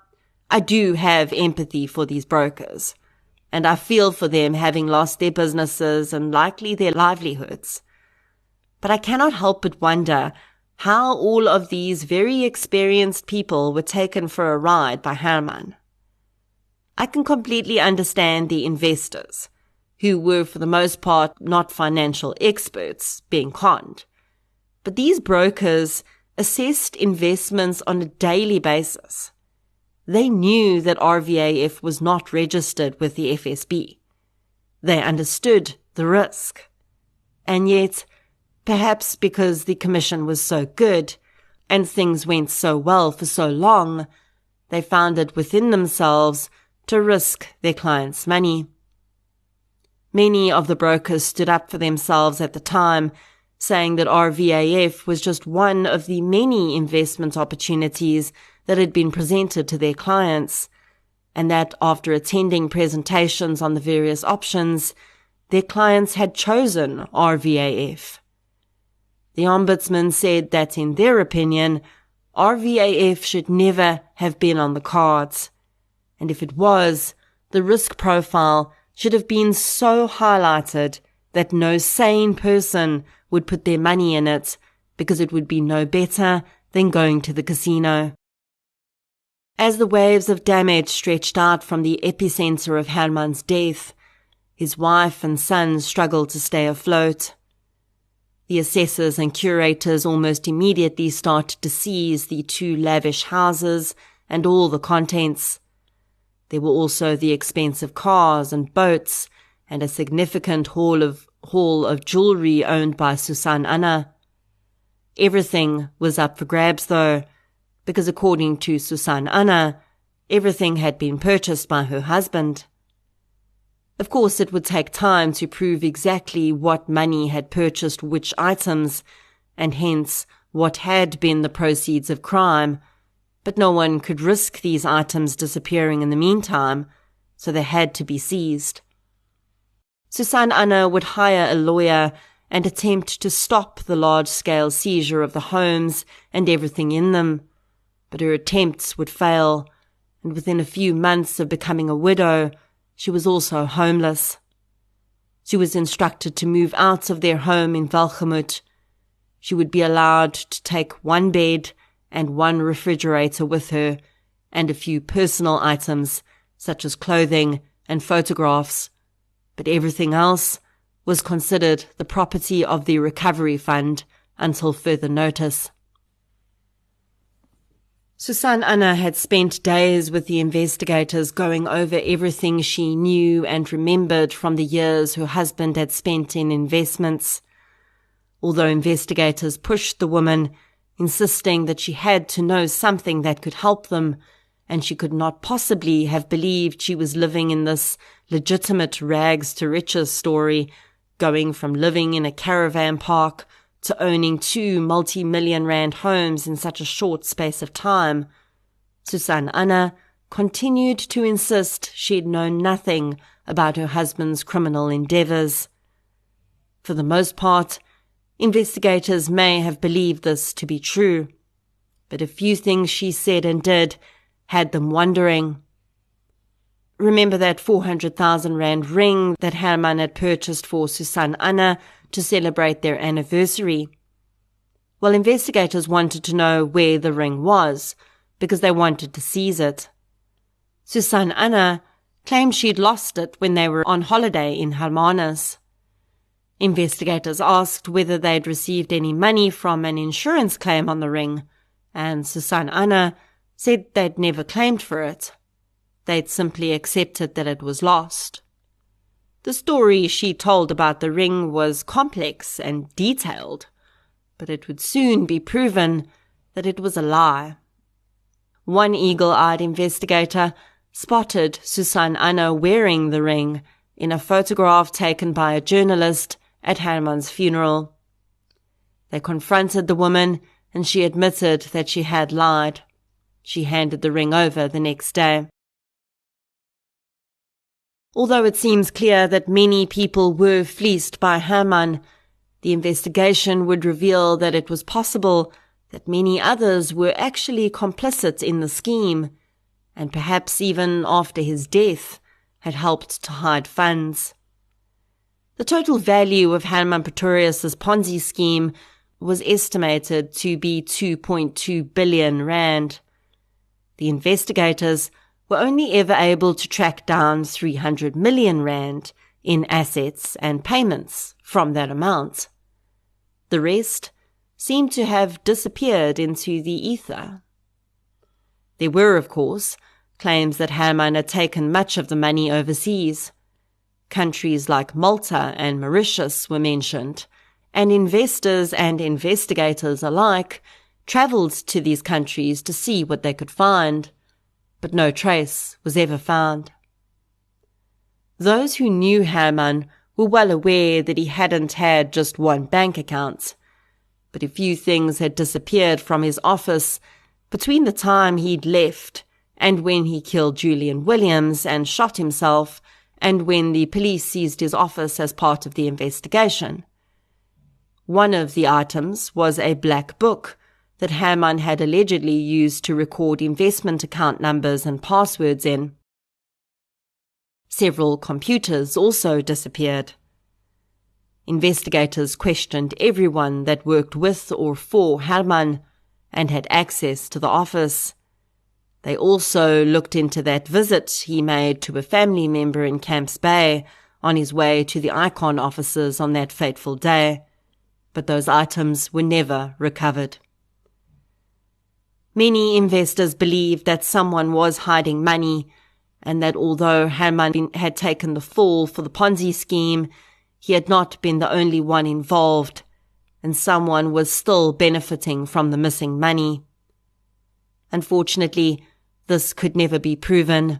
I do have empathy for these brokers, and I feel for them having lost their businesses and likely their livelihoods. But I cannot help but wonder how all of these very experienced people were taken for a ride by Herman. I can completely understand the investors, who were for the most part not financial experts, being conned. But these brokers assessed investments on a daily basis. They knew that RVAF was not registered with the FSB. They understood the risk. And yet, Perhaps because the commission was so good and things went so well for so long, they found it within themselves to risk their clients' money. Many of the brokers stood up for themselves at the time, saying that RVAF was just one of the many investment opportunities that had been presented to their clients, and that after attending presentations on the various options, their clients had chosen RVAF. The Ombudsman said that, in their opinion, RVAF should never have been on the cards, and if it was, the risk profile should have been so highlighted that no sane person would put their money in it, because it would be no better than going to the casino. As the waves of damage stretched out from the epicenter of Herman's death, his wife and son struggled to stay afloat. The assessors and curators almost immediately started to seize the 2 lavish houses and all the contents. There were also the expensive cars and boats and a significant haul of jewelry owned by Susan Anna. Everything was up for grabs though, because according to Susan Anna, everything had been purchased by her husband. Of course, it would take time to prove exactly what money had purchased which items, and hence what had been the proceeds of crime, but no one could risk these items disappearing in the meantime, so they had to be seized. Susan Anna would hire a lawyer and attempt to stop the large-scale seizure of the homes and everything in them, but her attempts would fail, and within a few months of becoming a widow, she was also homeless. She was instructed to move out of their home in Welgemoot. She would be allowed to take 1 bed and 1 refrigerator with her, and a few personal items, such as clothing and photographs, but everything else was considered the property of the recovery fund until further notice. Susan Anna had spent days with the investigators going over everything she knew and remembered from the years her husband had spent in investments. Although investigators pushed the woman, insisting that she had to know something that could help them, and she could not possibly have believed she was living in this legitimate rags to riches story, going from living in a caravan park to owning 2 multi-million rand homes in such a short space of time. Susan Anna continued to insist she had known nothing about her husband's criminal endeavours. For the most part, investigators may have believed this to be true, but a few things she said and did had them wondering. Remember that 400,000 rand ring that Herman had purchased for Susan Anna to celebrate their anniversary? Well, investigators wanted to know where the ring was, because they wanted to seize it. Susan Anna claimed she'd lost it when they were on holiday in Hermanus. Investigators asked whether they'd received any money from an insurance claim on the ring, and Susan Anna said they'd never claimed for it. They'd simply accepted that it was lost. The story she told about the ring was complex and detailed, but it would soon be proven that it was a lie. One eagle-eyed investigator spotted Susan Anna wearing the ring in a photograph taken by a journalist at Herman's funeral. They confronted the woman, and she admitted that she had lied. She handed the ring over the next day. Although it seems clear that many people were fleeced by Herman, the investigation would reveal that it was possible that many others were actually complicit in the scheme, and perhaps even after his death had helped to hide funds. The total value of Herman Pretorius's Ponzi scheme was estimated to be 2.2 billion rand. The investigators were only ever able to track down 300 million rand in assets and payments from that amount. The rest seemed to have disappeared into the ether. There were, of course, claims that Herman had taken much of the money overseas. Countries like Malta and Mauritius were mentioned, and investors and investigators alike travelled to these countries to see what they could find, but no trace was ever found. Those who knew Herman were well aware that he hadn't had just one bank account, but a few things had disappeared from his office between the time he'd left and when he killed Julian Williams and shot himself, and when the police seized his office as part of the investigation. One of the items was a black book that Herman had allegedly used to record investment account numbers and passwords in. Several computers also disappeared. Investigators questioned everyone that worked with or for Herman and had access to the office. They also looked into that visit he made to a family member in Camps Bay on his way to the Icon offices on that fateful day, but those items were never recovered. Many investors believed that someone was hiding money, and that although Herman had taken the fall for the Ponzi scheme, he had not been the only one involved, and someone was still benefiting from the missing money. Unfortunately, this could never be proven,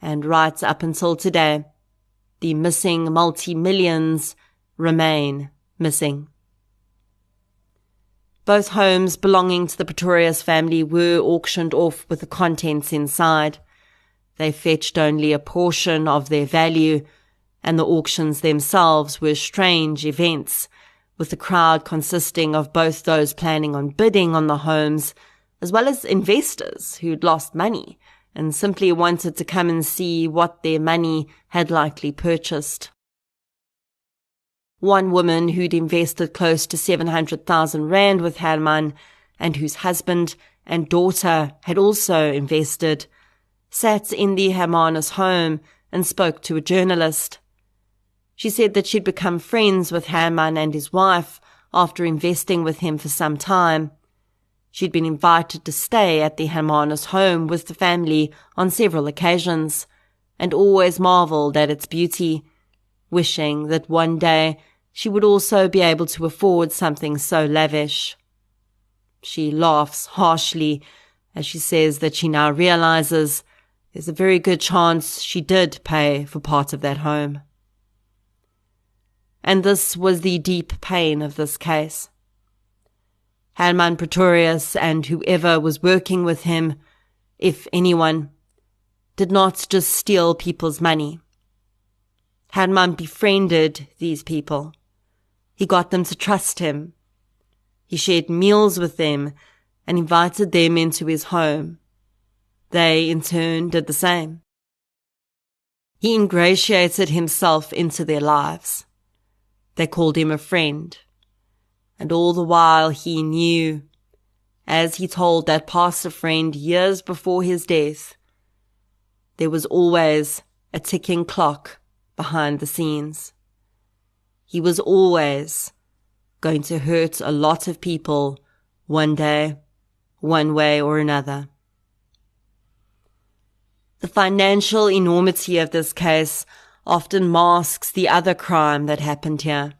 and right up until today, the missing multi-millions remain missing. Both homes belonging to the Pretorius family were auctioned off with the contents inside. They fetched only a portion of their value, and the auctions themselves were strange events, with the crowd consisting of both those planning on bidding on the homes, as well as investors who'd lost money and simply wanted to come and see what their money had likely purchased. One woman who'd invested close to 700,000 rand with Herman, and whose husband and daughter had also invested, sat in the Hermanus home and spoke to a journalist. She said that she'd become friends with Herman and his wife after investing with him for some time. She'd been invited to stay at the Hermanus home with the family on several occasions, and always marvelled at its beauty, wishing that one day she would also be able to afford something so lavish. She laughs harshly as she says that she now realizes there's a very good chance she did pay for part of that home. And this was the deep pain of this case. Herman Pretorius and whoever was working with him, if anyone, did not just steal people's money. Herman befriended these people. He got them to trust him. He shared meals with them and invited them into his home. They, in turn, did the same. He ingratiated himself into their lives. They called him a friend. And all the while he knew, as he told that pastor friend years before his death, there was always a ticking clock behind the scenes. He was always going to hurt a lot of people one day, one way or another. The financial enormity of this case often masks the other crime that happened here.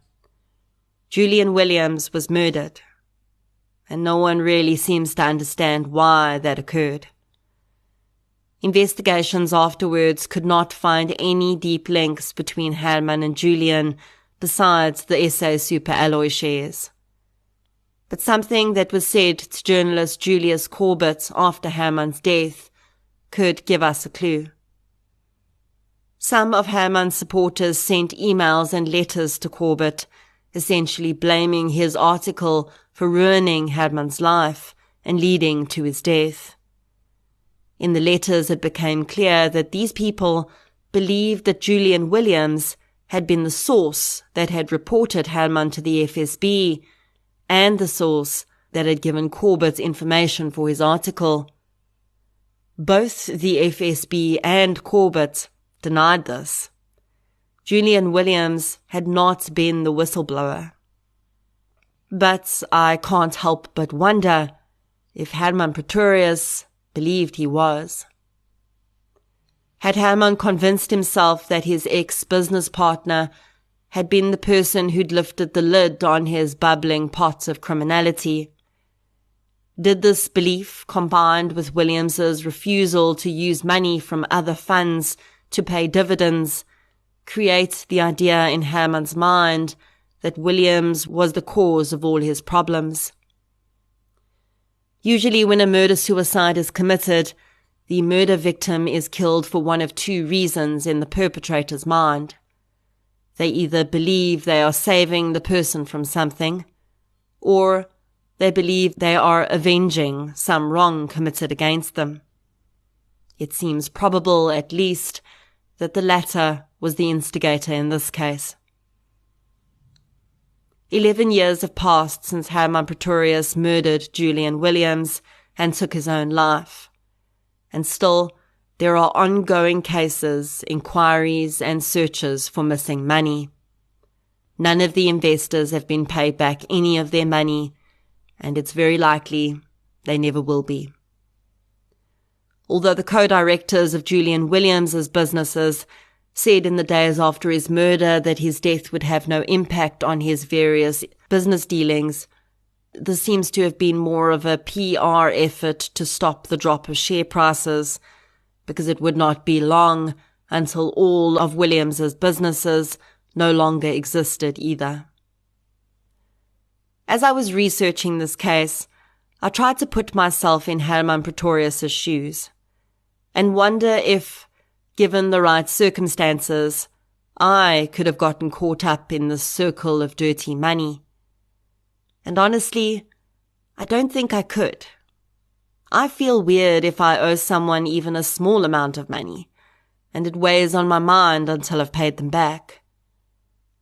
Julian Williams was murdered, and no one really seems to understand why that occurred. Investigations afterwards could not find any deep links between Herman and Julian besides the SA Super Alloy shares. But something that was said to journalist Julius Corbett after Herman's death could give us a clue. Some of Herman's supporters sent emails and letters to Corbett, essentially blaming his article for ruining Herman's life and leading to his death. In the letters, it became clear that these people believed that Julian Williams had been the source that had reported Herman to the FSB and the source that had given Corbett information for his article. Both the FSB and Corbett denied this. Julian Williams had not been the whistleblower. But I can't help but wonder if Herman Pretorius believed he was. Had Herman convinced himself that his ex-business partner had been the person who'd lifted the lid on his bubbling pot of criminality. Did this belief, combined with Williams's refusal to use money from other funds to pay dividends, create the idea in Herman's mind that Williams was the cause of all his problems? Usually when a murder-suicide is committed, the murder victim is killed for one of two reasons in the perpetrator's mind. They either believe they are saving the person from something, or they believe they are avenging some wrong committed against them. It seems probable, at least, that the latter was the instigator in this case. 11 years have passed since Herman Pretorius murdered Julian Williams and took his own life. And still, there are ongoing cases, inquiries, and searches for missing money. None of the investors have been paid back any of their money, and it's very likely they never will be. Although the co-directors of Julian Williams's businesses said in the days after his murder that his death would have no impact on his various business dealings, this seems to have been more of a PR effort to stop the drop of share prices, because it would not be long until all of Williams's businesses no longer existed either. As I was researching this case, I tried to put myself in Herman Pretorius's shoes and wonder if, given the right circumstances, I could have gotten caught up in this circle of dirty money. And honestly, I don't think I could. I feel weird if I owe someone even a small amount of money, and it weighs on my mind until I've paid them back.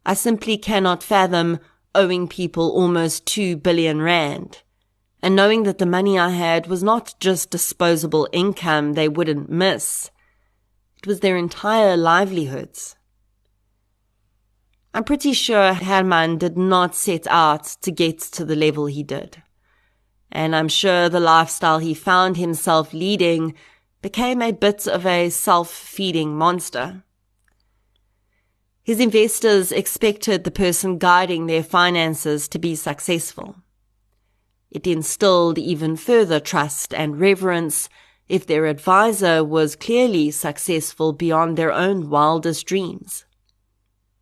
I simply cannot fathom owing people almost 2 billion rand, and knowing that the money I had was not just disposable income they wouldn't miss. It was their entire livelihoods. I'm pretty sure Herman did not set out to get to the level he did. And I'm sure the lifestyle he found himself leading became a bit of a self-feeding monster. His investors expected the person guiding their finances to be successful. It instilled even further trust and reverence if their advisor was clearly successful beyond their own wildest dreams.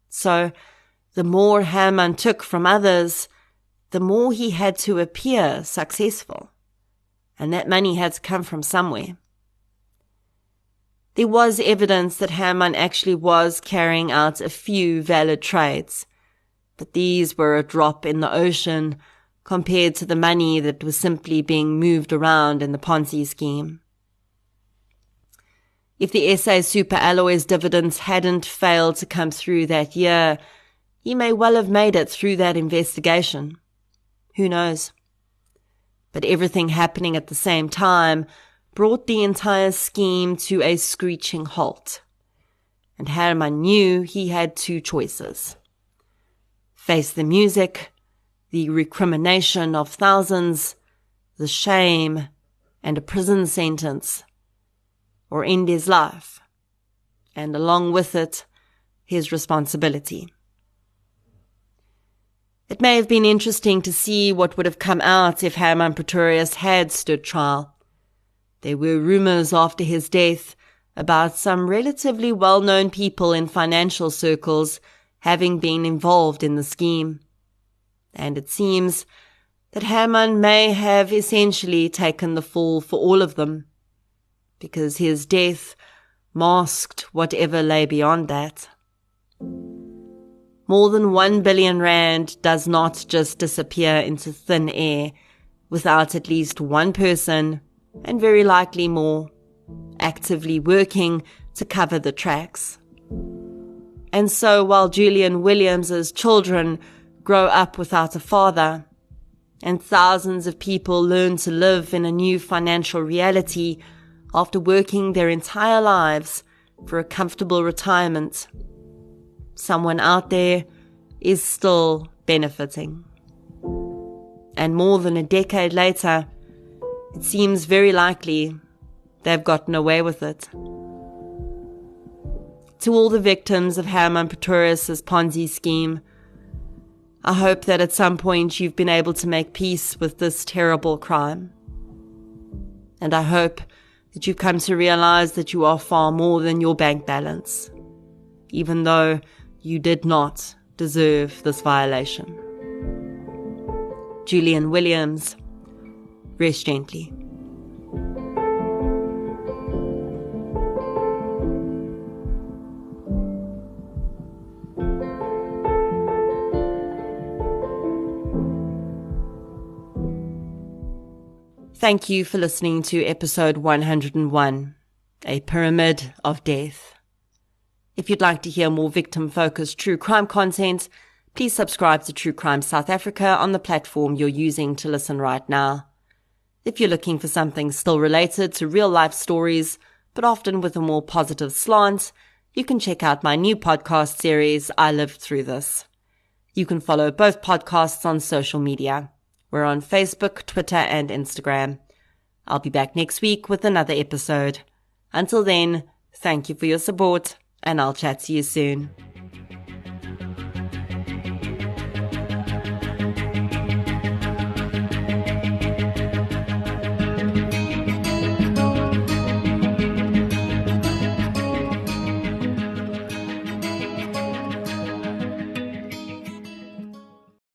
So, the more Herman took from others, the more he had to appear successful, and that money had to come from somewhere. There was evidence that Herman actually was carrying out a few valid trades, but these were a drop in the ocean compared to the money that was simply being moved around in the Ponzi scheme. If the SA Super Alloys dividends hadn't failed to come through that year, he may well have made it through that investigation. Who knows? But everything happening at the same time brought the entire scheme to a screeching halt. And Herman knew he had two choices. Face the music, the recrimination of thousands, the shame, and a prison sentence, or end his life, and along with it, his responsibility. It may have been interesting to see what would have come out if Herman Pretorius had stood trial. There were rumors after his death about some relatively well-known people in financial circles having been involved in the scheme. And it seems that Herman may have essentially taken the fall for all of them, because his death masked whatever lay beyond that. More than 1 billion rand does not just disappear into thin air without at least one person, and very likely more, actively working to cover the tracks. And so while Julian Williams's children grow up without a father, and thousands of people learn to live in a new financial reality after working their entire lives for a comfortable retirement, someone out there is still benefiting. And more than a decade later, it seems very likely they've gotten away with it. To all the victims of Herman Pretorius' Ponzi scheme, I hope that at some point you've been able to make peace with this terrible crime. And I hope that you've come to realize that you are far more than your bank balance, even though you did not deserve this violation. Julian Williams, rest gently. Thank you for listening to episode 101, A Pyramid of Death. If you'd like to hear more victim-focused true crime content, please subscribe to True Crime South Africa on the platform you're using to listen right now. If you're looking for something still related to real-life stories, but often with a more positive slant, you can check out my new podcast series, I Lived Through This. You can follow both podcasts on social media. We're on Facebook, Twitter, and Instagram. I'll be back next week with another episode. Until then, thank you for your support, and I'll chat to you soon.